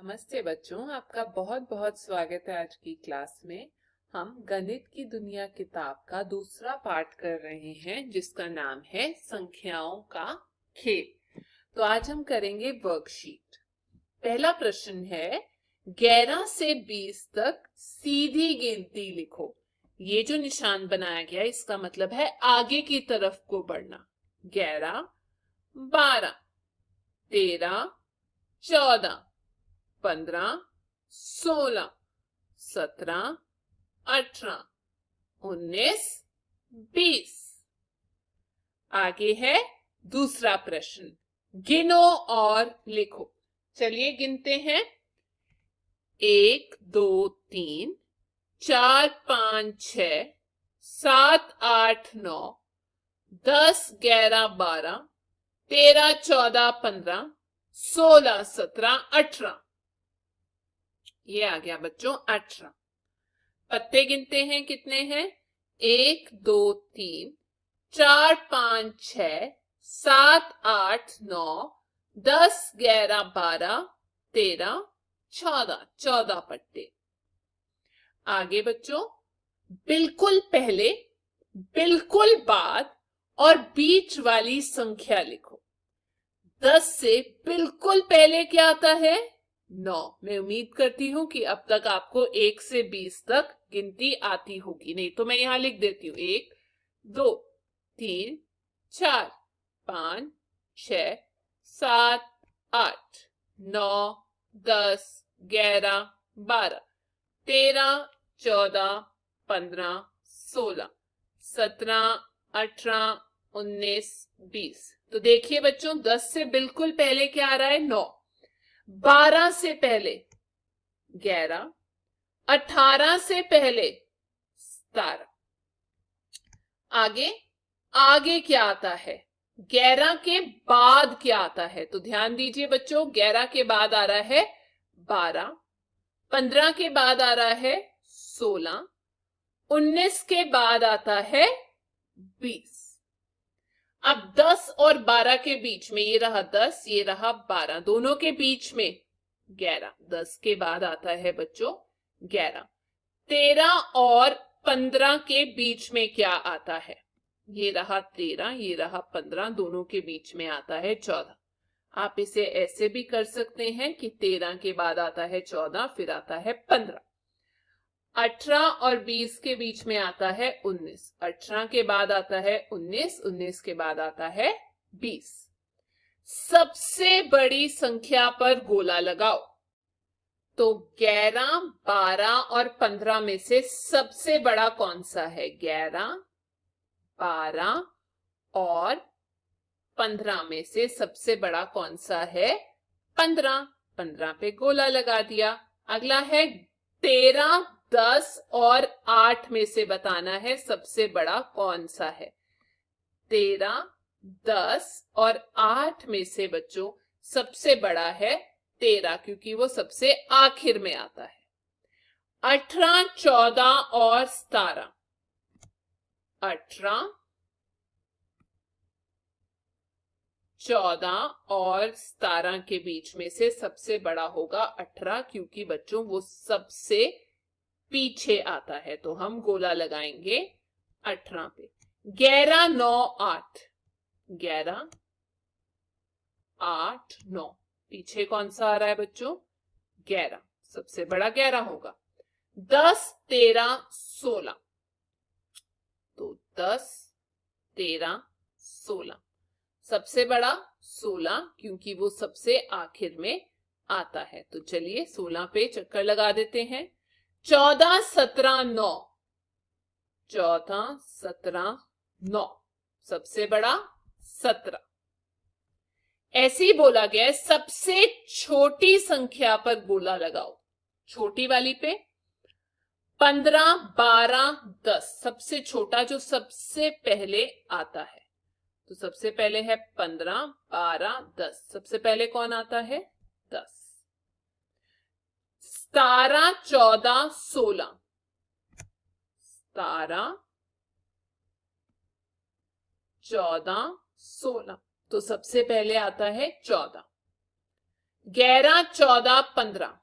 नमस्ते बच्चों, आपका बहुत बहुत स्वागत है। आज की क्लास में हम गणित की दुनिया किताब का दूसरा पाठ कर रहे हैं, जिसका नाम है संख्याओं का खेल। तो आज हम करेंगे वर्कशीट। पहला प्रश्न है, 11 से 20 तक सीधी गिनती लिखो। ये जो निशान बनाया गया इसका मतलब है आगे की तरफ को बढ़ना। 11, 12, 13, 14, 15, 16, 17, 18, 19, 20। आगे है दूसरा प्रश्न, गिनो और लिखो। चलिए गिनते हैं। 1, 2, 3, 4, 5, 6, 7, 8, 9, 10, 11, 12, 13, 14, 15, 16, 17, 18। ये आ गया बच्चों 18। पत्ते गिनते हैं, कितने हैं? 1, 2, 3, 4, 5, 6, 7, 8, 9, 10, 11, 12, 13, 14। 14 पत्ते। आगे बच्चों, बिल्कुल पहले, बिल्कुल बाद और बीच वाली संख्या लिखो। 10 से बिल्कुल पहले क्या आता है? 9। मैं उम्मीद करती हूं कि अब तक आपको 1 से 20 तक गिनती आती होगी। नहीं तो मैं यहां लिख देती हूँ। 1, 2, 3, 4, 5, 6, 7, 8, 9, 10, 11, 12, 13, 14, 15, 16, 17, 18, 19, 20। तो देखिए बच्चों, 10 से बिल्कुल पहले क्या आ रहा है? 9। 12 से पहले 11, 18 से पहले 17। आगे आगे क्या आता है? 11 के बाद क्या आता है? तो ध्यान दीजिए बच्चों, 11 के बाद आ रहा है 12, 15 के बाद आ रहा है 16, 19 के बाद आता है 20। अब 10 और 12 के बीच में, ये रहा 10, ये रहा 12, दोनों के बीच में 11। 10 के बाद आता है बच्चों 11। 13 और 15 के बीच में क्या आता है? ये रहा 13, ये रहा 15, दोनों के बीच में आता है 14। आप इसे ऐसे भी कर सकते हैं कि 13 के बाद आता है 14, फिर आता है 15। 18 और 20 के बीच में आता है 19। 18 के बाद आता है 19, 19 के बाद आता है 20। सबसे बड़ी संख्या पर गोला लगाओ। तो 11, 12 और 15 में से सबसे बड़ा कौन सा है? 11, 12 और 15 में से सबसे बड़ा कौन सा है? 15। 15 पे गोला लगा दिया। अगला है 13, 10 और 8 में से बताना है सबसे बड़ा कौन सा है। 13, 10 और 8 में से बच्चों सबसे बड़ा है 13, क्योंकि वो सबसे आखिर में आता है। 18, 14 और 17। 18, 14 और 17 के बीच में से सबसे बड़ा होगा 18, क्योंकि बच्चों वो सबसे पीछे आता है। तो हम गोला लगाएंगे 18 पे। 11, 9, 8। 11, 8, 9। पीछे कौन सा आ रहा है बच्चों? 11। सबसे बड़ा 11 होगा। 10, 13, 16। तो 10, 13, 16। सबसे बड़ा 16, क्योंकि वो सबसे आखिर में आता है। तो चलिए 16 पे चक्कर लगा देते हैं। 14, 17, 9। 14, 17, 9। सबसे बड़ा 17। ऐसे ही बोला गया है, सबसे छोटी संख्या पर गोला लगाओ। छोटी वाली पे 15, 12, 10। सबसे छोटा जो सबसे पहले आता है। तो सबसे पहले है 15, 12, 10। सबसे पहले कौन आता है? 10। 17, 14, 16। 17, 14, 16। तो सबसे पहले आता है 14। 11, 14, 15।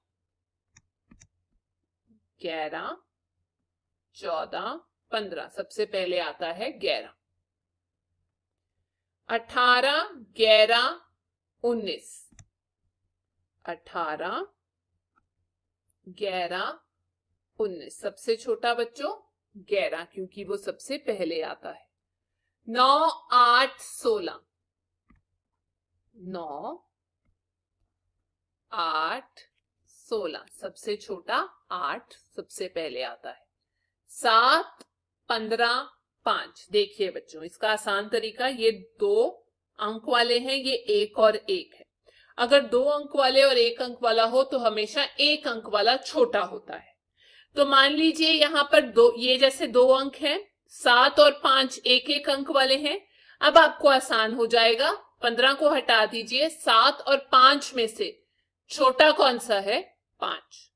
11, 14, 15 सबसे पहले आता है 11। 18, 11, 19। 18, 11, 19 सबसे छोटा बच्चों 11, क्योंकि वो सबसे पहले आता है। 9, 8, 16। 9, 8, 16 सबसे छोटा 8 सबसे पहले आता है। 7, 15, 5। देखिए बच्चों, इसका आसान तरीका, ये 2 अंक वाले हैं, ये 1 और 1 है। अगर 2 अंक वाले और 1 अंक वाला हो तो हमेशा 1 अंक वाला छोटा होता है। तो मान लीजिए यहाँ पर दो, ये जैसे 2 अंक हैं, 7 और 5 1-1 अंक वाले हैं। अब आपको आसान हो जाएगा, 15 को हटा दीजिए, 7 और 5 में से छोटा कौन सा है? 5।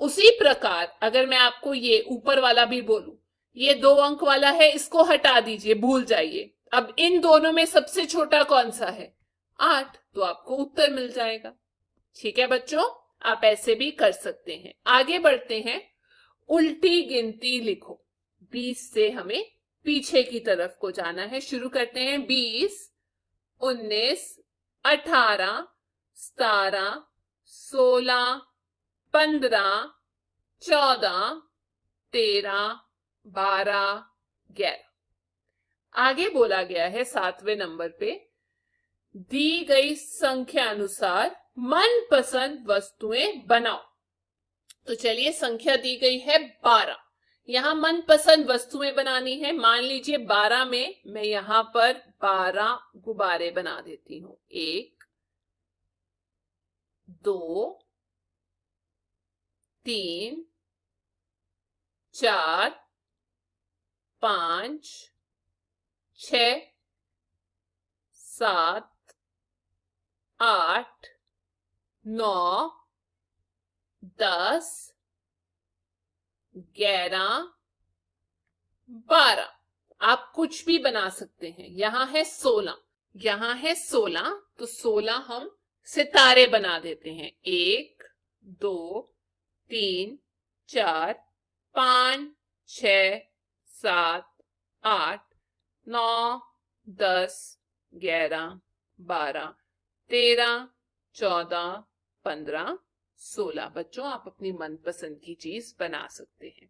उसी प्रकार अगर मैं आपको ये ऊपर वाला भी बोलूं, ये 2 अंक वाला है, इसको हटा दीजिए, भूल जाइए। अब इन दोनों में सबसे छोटा कौन सा है? 8। तो आपको उत्तर मिल जाएगा। ठीक है बच्चों, आप ऐसे भी कर सकते हैं। आगे बढ़ते हैं। उल्टी गिनती लिखो। 20 से हमें पीछे की तरफ को जाना है। शुरू करते हैं। 20, 19, 18, 17, 16, 15, 14, 13, 12, 11। आगे बोला गया है 7वें नंबर पे, दी गई संख्या अनुसार मनपसंद वस्तुएं बनाओ। तो चलिए, संख्या दी गई है 12। यहां मनपसंद वस्तुएं बनानी है। मान लीजिए 12 में मैं यहां पर 12 गुब्बारे बना देती हूं। 1, 2, 3, 4, 5, 6, 7, 8, 9, 10, 11, 12। आप कुछ भी बना सकते हैं। यहां है 16। यहां है 16, तो 16 हम सितारे बना देते हैं। 1, 2, 3, 4, 5, 6, 7, 8, 9, 10, 11, 12, 13, 14, 15, 16। बच्चों, आप अपनी मनपसंद की चीज बना सकते हैं।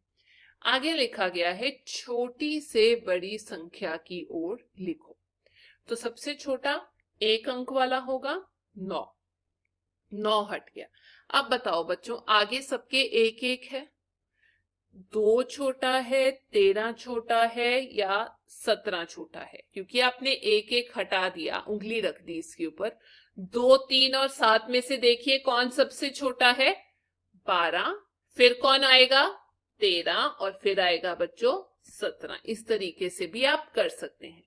आगे लिखा गया है, छोटी से बड़ी संख्या की ओर लिखो। तो सबसे छोटा 1 अंक वाला होगा 9। 9 हट गया। अब बताओ बच्चों, आगे सबके 1-1 है। 2 छोटा है, 13 छोटा है, या 17 छोटा है? क्योंकि आपने 1-1 हटा दिया, उंगली रख दी इसके ऊपर। 2, 3 और 7 में से देखिए कौन सबसे छोटा है? 12। फिर कौन आएगा? 13। और फिर आएगा बच्चों 17। इस तरीके से भी आप कर सकते हैं।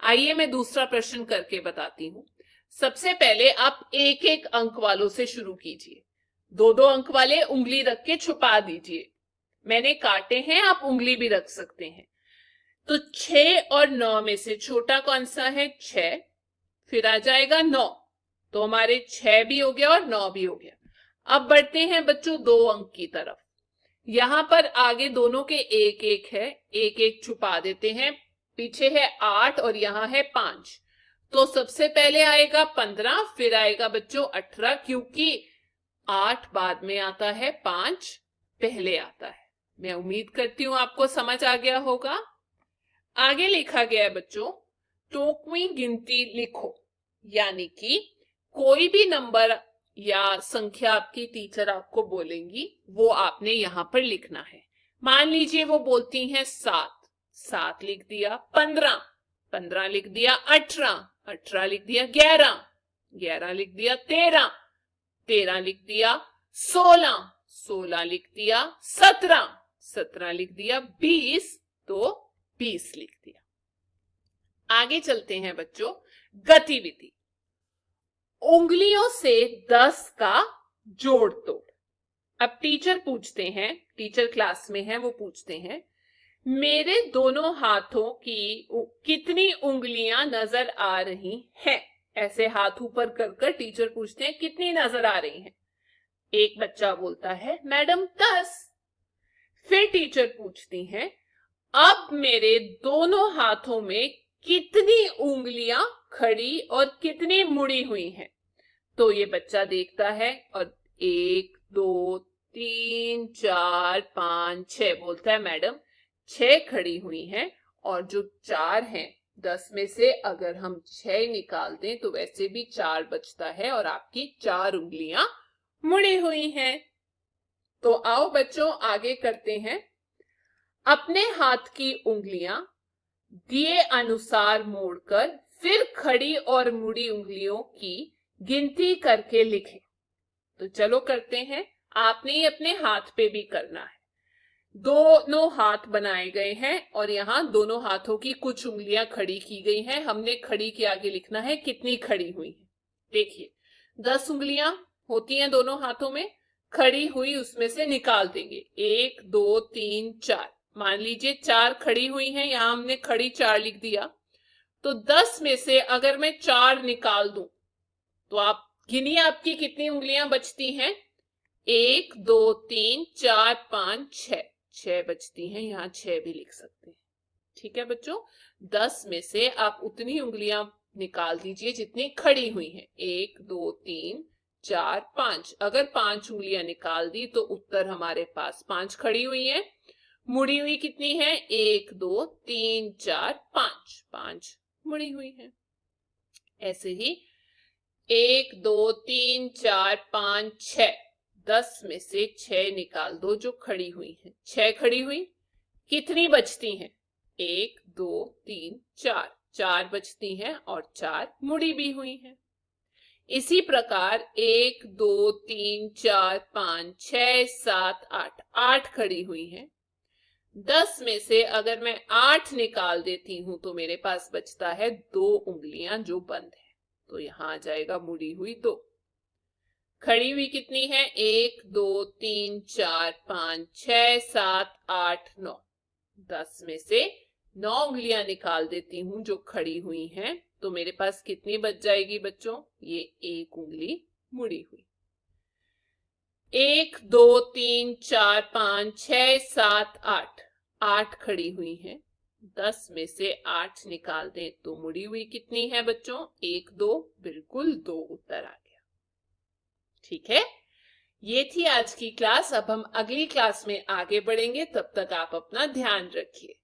आइए मैं दूसरा प्रश्न करके बताती हूं। सबसे पहले आप 1-1 अंक वालों से शुरू कीजिए। 2-2 अंक वाले उंगली रख के छुपा दीजिए। मैंने काटे हैं, आप उंगली भी रख सकते हैं। तो 6 और 9 में से छोटा कौन सा है? 6। फिर आ जाएगा 9। तो हमारे 6 भी हो गया और 9 भी हो गया। अब बढ़ते हैं बच्चों 2 अंक की तरफ। यहां पर आगे दोनों के 1-1 है, 1-1 छुपा देते हैं। पीछे है 8 और यहां है 5। तो सबसे पहले आएगा 15, फिर आएगा बच्चों 18, क्योंकि 8 बाद में आता है, 5 पहले आता है। मैं उम्मीद करती हूं आपको समझ आ गया होगा। आगे लिखा गया है बच्चों, टोकवी गिनती लिखो। यानी कि कोई भी नंबर या संख्या आपकी टीचर आपको बोलेंगी, वो आपने यहां पर लिखना है। मान लीजिए वो बोलती हैं 7। 7 लिख दिया। 15। 15 लिख दिया। 18। 18 लिख दिया। 11। 11 लिख दिया। 13। 13 लिख दिया। 16। 16 लिख दिया। 17। 17 लिख दिया। 20। तो 20 लिख दिया। आगे चलते हैं बच्चों, गतिविधि। उंगलियों से 10 का जोड़ तोड़। अब टीचर पूछते हैं, टीचर क्लास में है, वो पूछते हैं, मेरे दोनों हाथों की कितनी उंगलियां नजर आ रही हैं? ऐसे हाथ ऊपर कर टीचर पूछते हैं कितनी नजर आ रही हैं। एक बच्चा बोलता है मैडम 10। फिर टीचर पूछती हैं अब मेरे दोनों हाथों में कितनी उंगलियां खड़ी और कितनी मुड़ी हुई हैं। तो ये बच्चा देखता है और 1 2 3 4 5 6 बोलता है मैडम 6 खड़ी हुई हैं और जो 4 हैं 10 में से अगर हम 6 निकाल दें तो वैसे भी 4 बचता है और आपकी 4 उंगलियां मुड़ी हुई हैं। तो आओ बच्चों आगे करते हैं। अपने हाथ की उंगलियां दिए अनुसार मोड़कर फिर खड़ी और मुड़ी उंगलियों की गिनती करके लिखें। तो चलो करते हैं। आपने ही अपने हाथ पे भी करना है। दोनों हाथ बनाए गए हैं और यहाँ दोनों हाथों की कुछ उंगलियां खड़ी की गई हैं। हमने खड़ी के आगे लिखना है कितनी खड़ी हुई है। देखिए 10 उंगलियां होती हैं दोनों हाथों में, खड़ी हुई उसमें से निकाल देंगे 1 2 3 4। मान लीजिए 4 खड़ी हुई हैं, यहां हमने खड़ी 4 लिख दिया। तो 10 में से अगर मैं 4 निकाल दूं तो आप गिनिए आपकी कितनी उंगलियां बचती हैं। 1 2 3 4 5 6 6 बचती हैं। यहां 6 भी लिख सकते हैं। ठीक है बच्चों, 10 में से आप उतनी उंगलियां निकाल दीजिए जितनी खड़ी हुई हैं। 1 2 3 4 5। अगर 5 उंगलियां निकाल दी तो उत्तर हमारे पास 5 खड़ी हुई है। मुड़ी हुई कितनी है 1 2 3 4 5 5 मुड़ी हुई है। ऐसे ही 1 2 3 4 5 6। 10 में से 6 निकाल दो जो खड़ी हुई है। 6 खड़ी हुई कितनी बचती हैं 1 2 3 4 4 बचती हैं और 4 मुड़ी भी हुई हैं। इसी प्रकार 1 2 3 4 5 6 7 8 8 खड़ी हुई हैं। 10 में से अगर मैं 8 निकाल देती हूं तो मेरे पास बचता है 2 उंगलियां जो बंद है। तो यहां आ जाएगा मुड़ी हुई 2। खड़ी हुई कितनी है 1 2 3 4 5 6 7 8 9। 10 में से 9 उंगलियां निकाल देती हूं जो खड़ी हुई हैं तो मेरे पास कितनी बच जाएगी बच्चों, ये 1 उंगली मुड़ी हुई। 1 2 3 4 5 6 7 8 8 खड़ी हुई हैं। 10 में से 8 निकाल दें तो मुड़ी हुई कितनी है बच्चों, 1 2 बिल्कुल 2 उत्तर आ गया। ठीक है, ये थी आज की क्लास। अब हम अगली क्लास में आगे बढ़ेंगे, तब तक आप अपना ध्यान रखिए।